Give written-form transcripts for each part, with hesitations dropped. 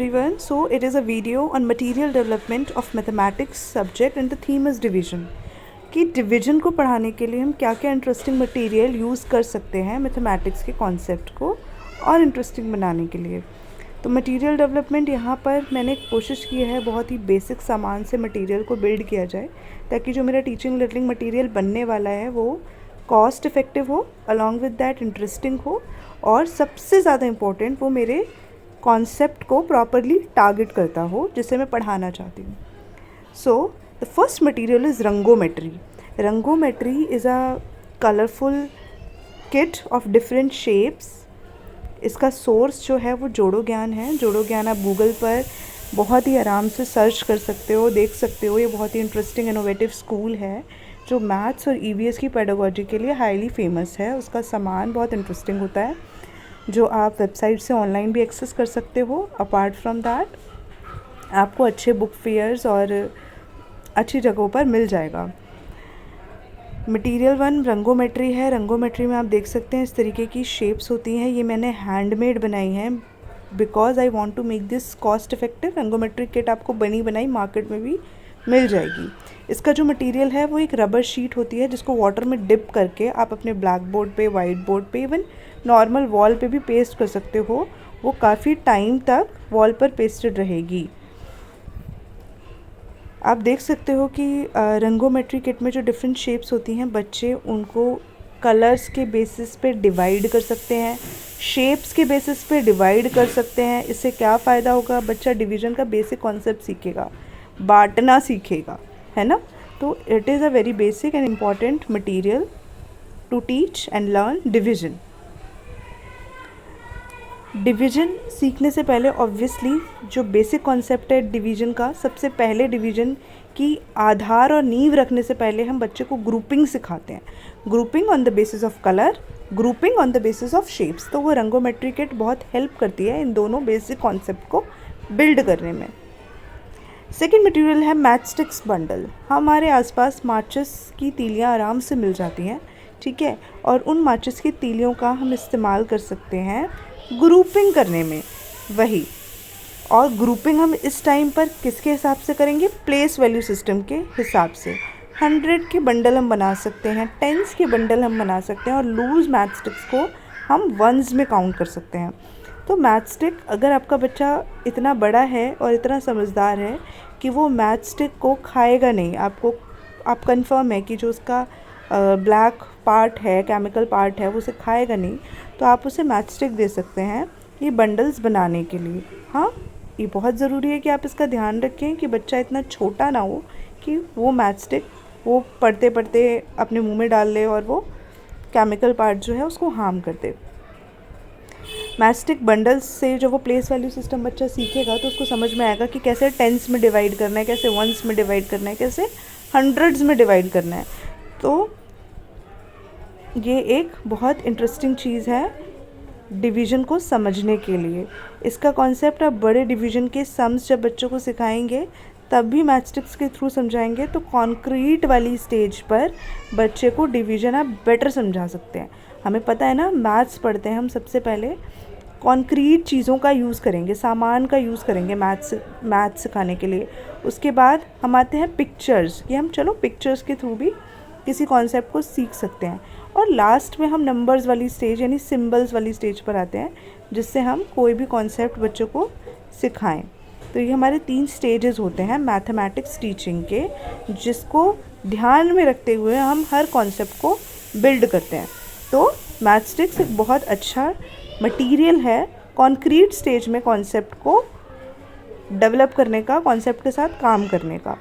Everyone, so it is a video on material development of mathematics subject and the theme is division. कि division को पढ़ाने के लिए हम क्या क्या इंटरेस्टिंग मटेरियल यूज़ कर सकते हैं मैथमेटिक्स के कॉन्सेप्ट को और इंटरेस्टिंग बनाने के लिए। तो मटेरियल डेवलपमेंट यहाँ पर मैंने कोशिश की है बहुत ही बेसिक सामान से मटेरियल को बिल्ड किया जाए ताकि जो मेरा टीचिंग लर्निंग मटेरियल बनने वाला है वो कॉस्ट इफ़ेक्टिव हो, अलॉन्ग विद दैट इंटरेस्टिंग हो और सबसे ज़्यादा इम्पोर्टेंट वो मेरे कॉन्सेप्ट को प्रॉपरली टारगेट करता हो जिसे मैं पढ़ाना चाहती हूँ। So the first material is रंगोमेट्री। रंगोमेट्री is a colourful kit of different shapes. इसका सोर्स जो है वो जोड़ो ज्ञान है। जोड़ो ज्ञान आप गूगल पर बहुत ही आराम से सर्च कर सकते हो, देख सकते हो। ये बहुत ही इंटरेस्टिंग इनोवेटिव स्कूल है जो मैथ्स और ईवीएस की पेडागोजी के लिए हाईली फेमस है। उसका सामान बहुत इंटरेस्टिंग होता है जो आप वेबसाइट से ऑनलाइन भी एक्सेस कर सकते हो। अपार्ट फ्रॉम दैट आपको अच्छे बुक फेयर्स और अच्छी जगहों पर मिल जाएगा। मटेरियल 1 रंगोमेट्री है। रंगोमेट्री में आप देख सकते हैं इस तरीके की शेप्स होती हैं। ये मैंने हैंडमेड बनाई हैं because I want to make this cost effective. रंगोमेट्री किट आपको बनी बनाई मार्केट में भी मिल जाएगी। इसका जो मटेरियल है वो एक रबर शीट होती है जिसको वाटर में डिप करके आप अपने ब्लैक बोर्ड पे, वाइट बोर्ड पे, इवन नॉर्मल वॉल पे भी पेस्ट कर सकते हो। वो काफ़ी टाइम तक वॉल पर पेस्टेड रहेगी। आप देख सकते हो कि रंगोमेट्री किट में जो डिफरेंट शेप्स होती हैं बच्चे उनको कलर्स के बेसिस पे डिवाइड कर सकते हैं, शेप्स के बेसिस पे डिवाइड कर सकते हैं। इससे क्या फ़ायदा होगा? बच्चा डिवीज़न का बेसिक कॉन्सेप्ट सीखेगा, बांटना सीखेगा, है ना। तो it is a very basic and important material to teach and learn division. Division सीखने से पहले ऑब्वियसली जो बेसिक कॉन्सेप्ट है डिवीज़न का, सबसे पहले डिवीज़न की आधार और नींव रखने से पहले हम बच्चे को ग्रुपिंग सिखाते हैं। Grouping on the basis of colour, grouping on the basis of shapes. तो वो रंगोमेट्री किट बहुत हेल्प करती है इन दोनों बेसिक कॉन्सेप्ट को बिल्ड करने में। सेकेंड मटेरियल है मैचस्टिक्स बंडल। हमारे आसपास माचिस की तीलियाँ आराम से मिल जाती हैं, ठीक है, और उन माचिस की तीलियों का हम इस्तेमाल कर सकते हैं ग्रुपिंग करने में। वही, और ग्रुपिंग हम इस टाइम पर किसके हिसाब से करेंगे? प्लेस वैल्यू सिस्टम के हिसाब से। 100 के बंडल हम बना सकते हैं, 10s के बंडल हम बना सकते हैं और लूज़ मैचस्टिक्स को हम वंस में काउंट कर सकते हैं। तो मैचस्टिक, अगर आपका बच्चा इतना बड़ा है और इतना समझदार है कि वो मैचस्टिक को खाएगा नहीं, आप कंफर्म है कि जो उसका ब्लैक पार्ट है, केमिकल पार्ट है, वो उसे खाएगा नहीं, तो आप उसे मैचस्टिक दे सकते हैं ये बंडल्स बनाने के लिए। हाँ, ये बहुत ज़रूरी है कि आप इसका ध्यान रखें कि बच्चा इतना छोटा ना हो कि वो मैचस्टिक वो पढ़ते पढ़ते अपने मुंह में डाल ले और वो केमिकल पार्ट जो है उसको हार्म कर दे। मैचस्टिक बंडल्स से जो वो प्लेस वैल्यू सिस्टम बच्चा सीखेगा तो उसको समझ में आएगा कि कैसे 10s में डिवाइड करना है, कैसे 1s में डिवाइड करना है, कैसे 100s में डिवाइड करना है। तो ये एक बहुत इंटरेस्टिंग चीज़ है डिवीज़न को समझने के लिए। इसका कॉन्सेप्ट आप बड़े डिवीज़न के सम्स जब बच्चों को सिखाएंगे तब भी मैचस्टिक्स के थ्रू समझाएंगे तो कॉन्क्रीट वाली स्टेज पर बच्चे को डिवीज़न आप बेटर समझा सकते हैं। हमें पता है ना, मैथ्स पढ़ते हैं हम सबसे पहले कॉन्क्रीट चीज़ों का यूज़ करेंगे, सामान का यूज़ करेंगे मैथ्स सिखाने के लिए। उसके बाद हम आते हैं पिक्चर्स, कि हम चलो पिक्चर्स के थ्रू भी किसी कॉन्सेप्ट को सीख सकते हैं। और लास्ट में हम नंबर्स वाली स्टेज यानी सिंबल्स वाली स्टेज पर आते हैं जिससे हम कोई भी कॉन्सेप्ट बच्चों को सिखाएं। तो ये हमारे 3 स्टेजेस होते हैं मैथमेटिक्स टीचिंग के, जिसको ध्यान में रखते हुए हम हर कॉन्सेप्ट को बिल्ड करते हैं। तो मैथस्टिक्स एक बहुत अच्छा मटेरियल है कॉन्क्रीट स्टेज में कॉन्सेप्ट को डेवलप करने का, कॉन्सेप्ट के साथ काम करने का।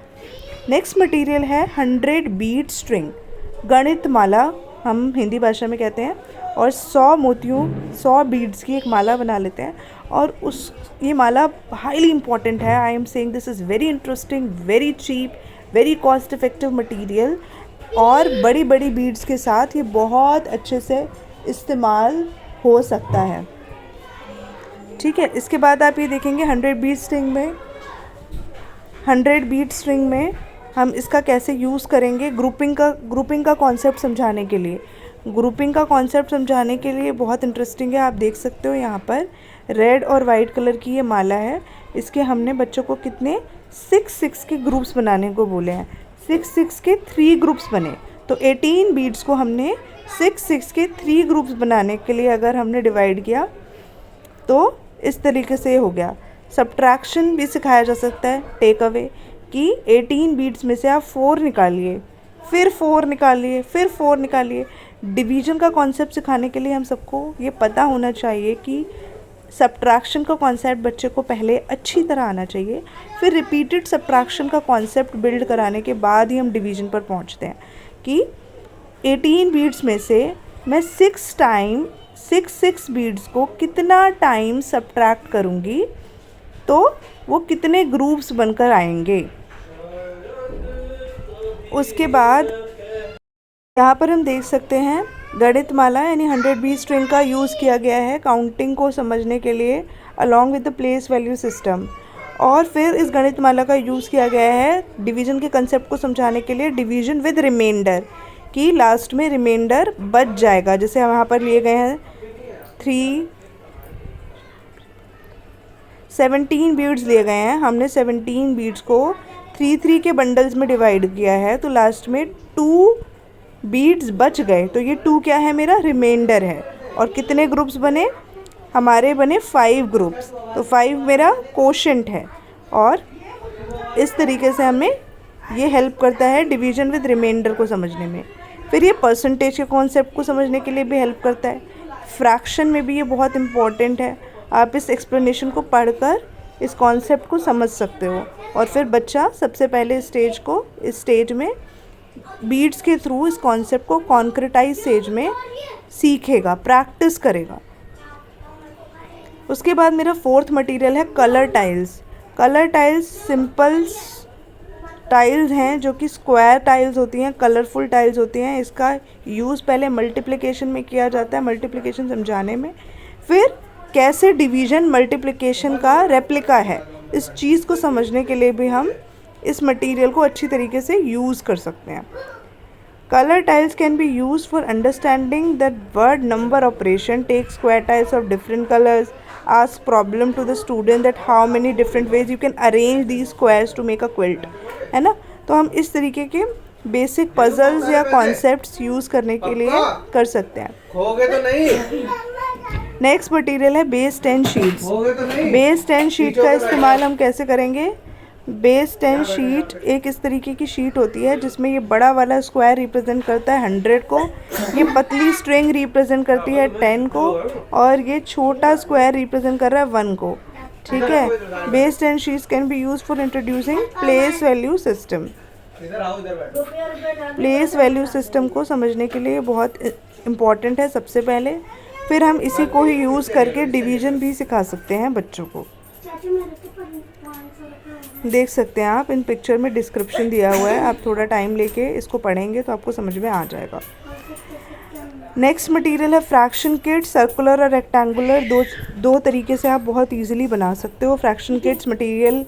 नेक्स्ट मटेरियल है 100 बीट स्ट्रिंग, गणित माला हम हिंदी भाषा में कहते हैं। और 100 मोतियों, 100 बीड्स की एक माला बना लेते हैं और ये माला हाईली इंपॉर्टेंट है। I am saying this is very interesting, very cheap, very cost effective material और बड़ी बड़ी बीड्स के साथ ये बहुत अच्छे से इस्तेमाल हो सकता है, ठीक है। इसके बाद आप ये देखेंगे 100 बीट स्ट्रिंग में हम इसका कैसे यूज़ करेंगे ग्रुपिंग का कॉन्सेप्ट समझाने के लिए। ग्रुपिंग का कॉन्सेप्ट समझाने के लिए बहुत इंटरेस्टिंग है। आप देख सकते हो यहाँ पर रेड और वाइट कलर की ये माला है। इसके हमने बच्चों को कितने 6 के ग्रुप्स बनाने को बोले हैं। 6 के 3 ग्रुप्स बने, तो 18 बीड्स को हमने 6 के 3 ग्रुप्स बनाने के लिए अगर हमने डिवाइड किया तो इस तरीके से हो गया। सब्ट्रैक्शन भी सिखाया जा सकता है, टेक अवे, कि 18 बीड्स में से आप 4 निकालिए, फिर 4 निकालिए, फिर 4 निकालिए। डिवीजन का कॉन्सेप्ट सिखाने के लिए हम सबको ये पता होना चाहिए कि सब्ट्रैक्शन का कॉन्सेप्ट बच्चे को पहले अच्छी तरह आना चाहिए, फिर रिपीटेड सब्ट्रैक्शन का कॉन्सेप्ट बिल्ड कराने के बाद ही हम डिवीजन पर पहुंचते हैं कि 18 बीड्स में से मैं 6 बीड्स को कितना टाइम सब्ट्रैक्ट करूँगी तो वो कितने ग्रुप्स बनकर आएंगे। उसके बाद यहाँ पर हम देख सकते हैं गणितमाला यानी 100 बीट स्ट्रिंग का यूज़ किया गया है काउंटिंग को समझने के लिए along with the place value system. और फिर इस गणितमाला का यूज़ किया गया है डिवीज़न के कंसेप्ट को समझाने के लिए, डिवीज़न विद रिमाइंडर, कि लास्ट में रिमाइंडर बच जाएगा। जैसे हम यहाँ पर लिए गए हैं 17 बीड्स लिए गए हैं, हमने 17 बीड्स को 3 के बंडल्स में डिवाइड किया है, तो लास्ट में 2 बीड्स बच गए, तो ये 2 क्या है, मेरा रिमाइंडर है। और कितने ग्रुप्स बने, हमारे बने 5 ग्रुप्स, तो 5 मेरा कोशेंट है। और इस तरीके से हमें ये हेल्प करता है डिवीज़न विद रिमाइंडर को समझने में। फिर ये परसेंटेज के कॉन्सेप्ट को समझने के लिए भी हेल्प करता है। फ्रैक्शन में भी ये बहुत इम्पॉर्टेंट है, आप इस एक्सप्लेनेशन को पढ़कर इस कॉन्सेप्ट को समझ सकते हो। और फिर बच्चा सबसे पहले इस स्टेज में बीड्स के थ्रू इस कॉन्सेप्ट को कॉन्क्रेटाइज स्टेज में सीखेगा, प्रैक्टिस करेगा। उसके बाद मेरा 4th मटेरियल है colour tiles. Colour tiles simple tiles हैं जो कि स्क्वायर टाइल्स होती हैं, कलरफुल टाइल्स होती हैं। इसका यूज़ पहले मल्टीप्लिकेशन में किया जाता है, मल्टीप्लिकेशन समझाने में। फिर कैसे डिवीज़न मल्टीप्लिकेशन का रेप्लिका है, इस चीज़ को समझने के लिए भी हम इस मटेरियल को अच्छी तरीके से यूज़ कर सकते हैं। Colour tiles can be use for understanding the word number operation, take square tiles of different colours, ask problem to the student that how many different ways you can arrange these squares to make a quilt, है ना। तो हम इस तरीके के basic puzzles या concepts use करने के लिए कर सकते हैं। खोगे तो नहीं। नेक्स्ट मटेरियल है बेस 10 शीट्स। बेस 10 शीट का इस्तेमाल हम कैसे करेंगे। बेस 10 शीट एक इस तरीके की शीट होती है जिसमें ये बड़ा वाला स्क्वायर रिप्रेजेंट करता है 100 को, ये पतली स्ट्रिंग रिप्रेजेंट करती है 10 को, और ये छोटा स्क्वायर रिप्रेजेंट कर रहा है 1 को। ठीक है। Base 10 sheets can be use for introducing place value system. Place value system को समझने के लिए बहुत इम्पॉर्टेंट है सबसे पहले। फिर हम इसी को ही यूज़ करके डिवीज़न भी सिखा सकते हैं बच्चों को। देख सकते हैं आप, इन पिक्चर में डिस्क्रिप्शन दिया हुआ है, आप थोड़ा टाइम लेके इसको पढ़ेंगे तो आपको समझ में आ जाएगा। नेक्स्ट मटेरियल है फ्रैक्शन किट। सर्कुलर और रेक्टेंगुलर दो तरीके से आप बहुत इजीली बना सकते हो। फ्रैक्शन किट्स मटेरियल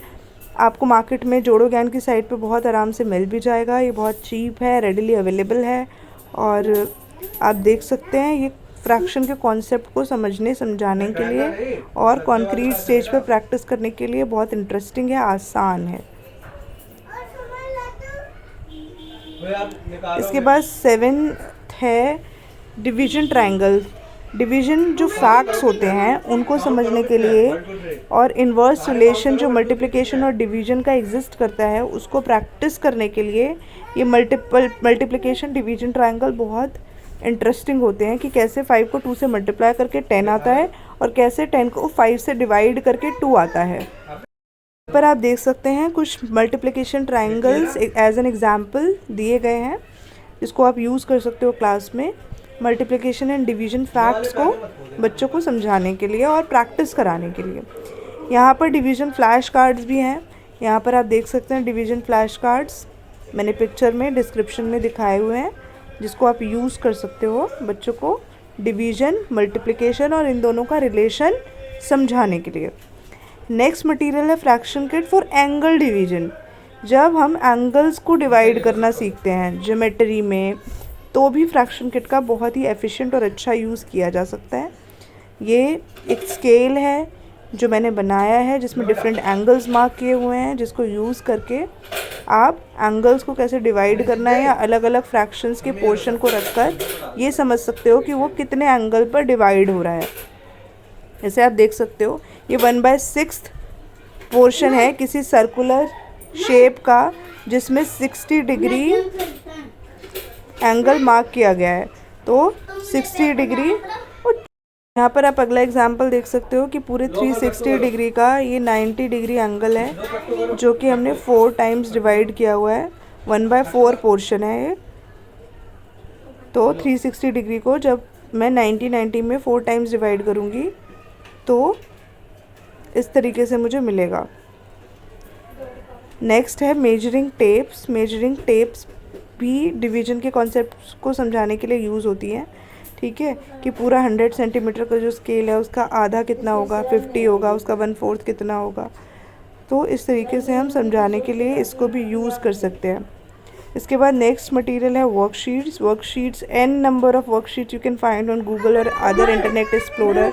आपको मार्केट में जोड़ो ज्ञान की साइट पे बहुत आराम से मिल भी जाएगा। ये बहुत चीप है, रेडिली अवेलेबल है, और आप देख सकते हैं ये फ्रैक्शन के कॉन्सेप्ट को समझाने के लिए और कॉन्क्रीट स्टेज पे प्रैक्टिस करने के लिए बहुत इंटरेस्टिंग है, आसान है। इसके बाद 7th है डिवीज़न ट्रायंगल। डिवीज़न जो फैक्ट्स होते हैं उनको समझने के लिए और इन्वर्स रिलेशन जो मल्टीप्लिकेशन और डिवीज़न का एग्जिस्ट करता है उसको प्रैक्टिस करने के लिए ये मल्टीप्लिकेशन डिवीज़न ट्रायंगल बहुत इंटरेस्टिंग होते हैं कि कैसे 5 को 2 से मल्टीप्लाई करके 10 आता है और कैसे 10 को 5 से डिवाइड करके 2 आता है। पर आप देख सकते हैं कुछ multiplication triangles as an example दिए गए हैं जिसको आप यूज़ कर सकते हो क्लास में मल्टीप्लिकेशन एंड डिवीज़न फैक्ट्स को बच्चों को समझाने के लिए और प्रैक्टिस कराने के लिए। यहाँ पर डिवीज़न फ्लैश कार्ड्स भी हैं। यहाँ पर आप देख सकते हैं डिवीज़न फ्लैश कार्ड्स मैंने पिक्चर में डिस्क्रिप्शन में दिखाए हुए हैं जिसको आप यूज़ कर सकते हो बच्चों को डिवीज़न, मल्टीप्लिकेशन और इन दोनों का रिलेशन समझाने के लिए। नेक्स्ट मटेरियल है fraction kit for angle division. जब हम एंगल्स को डिवाइड करना सीखते हैं ज्योमेट्री में तो भी फ्रैक्शन किट का बहुत ही एफिशिएंट और अच्छा यूज़ किया जा सकता है। ये एक स्केल है, जो मैंने बनाया है, जिसमें डिफरेंट एंगल्स मार्क किए हुए हैं, जिसको यूज़ करके आप एंगल्स को कैसे डिवाइड करना है या अलग अलग फ्रैक्शंस के पोर्शन को रखकर ये समझ सकते हो कि वो कितने एंगल पर डिवाइड हो रहा है। जैसे आप देख सकते हो ये 1/6 पोर्शन है किसी सर्कुलर शेप का, जिसमें 60 डिग्री एंगल मार्क किया गया है। तो 60 डिग्री, यहाँ पर आप अगला एग्जाम्पल देख सकते हो कि पूरे 360 डिग्री का ये 90 डिग्री एंगल है, जो कि हमने 4 टाइम्स डिवाइड किया हुआ है। 1/4 पोर्शन है ये। तो 360 डिग्री को जब मैं 90 में 4 टाइम्स डिवाइड करूँगी तो इस तरीके से मुझे मिलेगा। नेक्स्ट है मेजरिंग टेप्स। मेजरिंग टेप्स भी डिवीजन के कॉन्सेप्ट को समझाने के लिए यूज़ होती हैं। ठीक है, कि पूरा 100 सेंटीमीटर का जो स्केल है उसका आधा कितना होगा, 50 होगा, उसका 1/4 कितना होगा। तो इस तरीके से हम समझाने के लिए इसको भी यूज़ कर सकते हैं। इसके बाद नेक्स्ट मटेरियल है worksheets. Worksheets n number of worksheets you can find on Google और अदर इंटरनेट एक्सप्लोरर,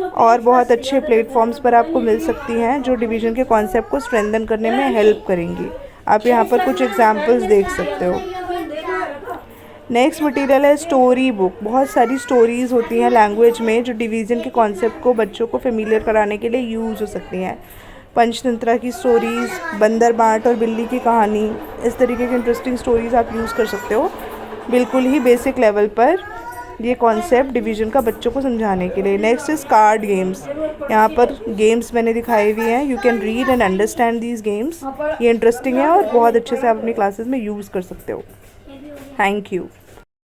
और बहुत अच्छे प्लेटफॉर्म्स पर आपको मिल सकती हैं जो डिवीज़न के कॉन्सेप्ट को स्ट्रेंथन करने में हेल्प करेंगी। आप यहाँ पर कुछ एग्जांपल्स देख सकते हो। नेक्स्ट मटेरियल है स्टोरी बुक। बहुत सारी स्टोरीज़ होती हैं लैंग्वेज में जो डिवीज़न के कॉन्सेप्ट को बच्चों को फेमिलियर कराने के लिए यूज़ हो सकती हैं। पंचतंत्रा की स्टोरीज़, बंदर बाट और बिल्ली की कहानी, इस तरीके की इंटरेस्टिंग स्टोरीज़ आप यूज़ कर सकते हो बिल्कुल ही बेसिक लेवल पर ये कॉन्सेप्ट डिवीज़न का बच्चों को समझाने के लिए। Next is card games. यहाँ पर गेम्स मैंने दिखाई हुई हैं। You can read and understand these games. ये इंटरेस्टिंग है और बहुत अच्छे से आप अपनी क्लासेस में यूज़ कर सकते हो। Thank you.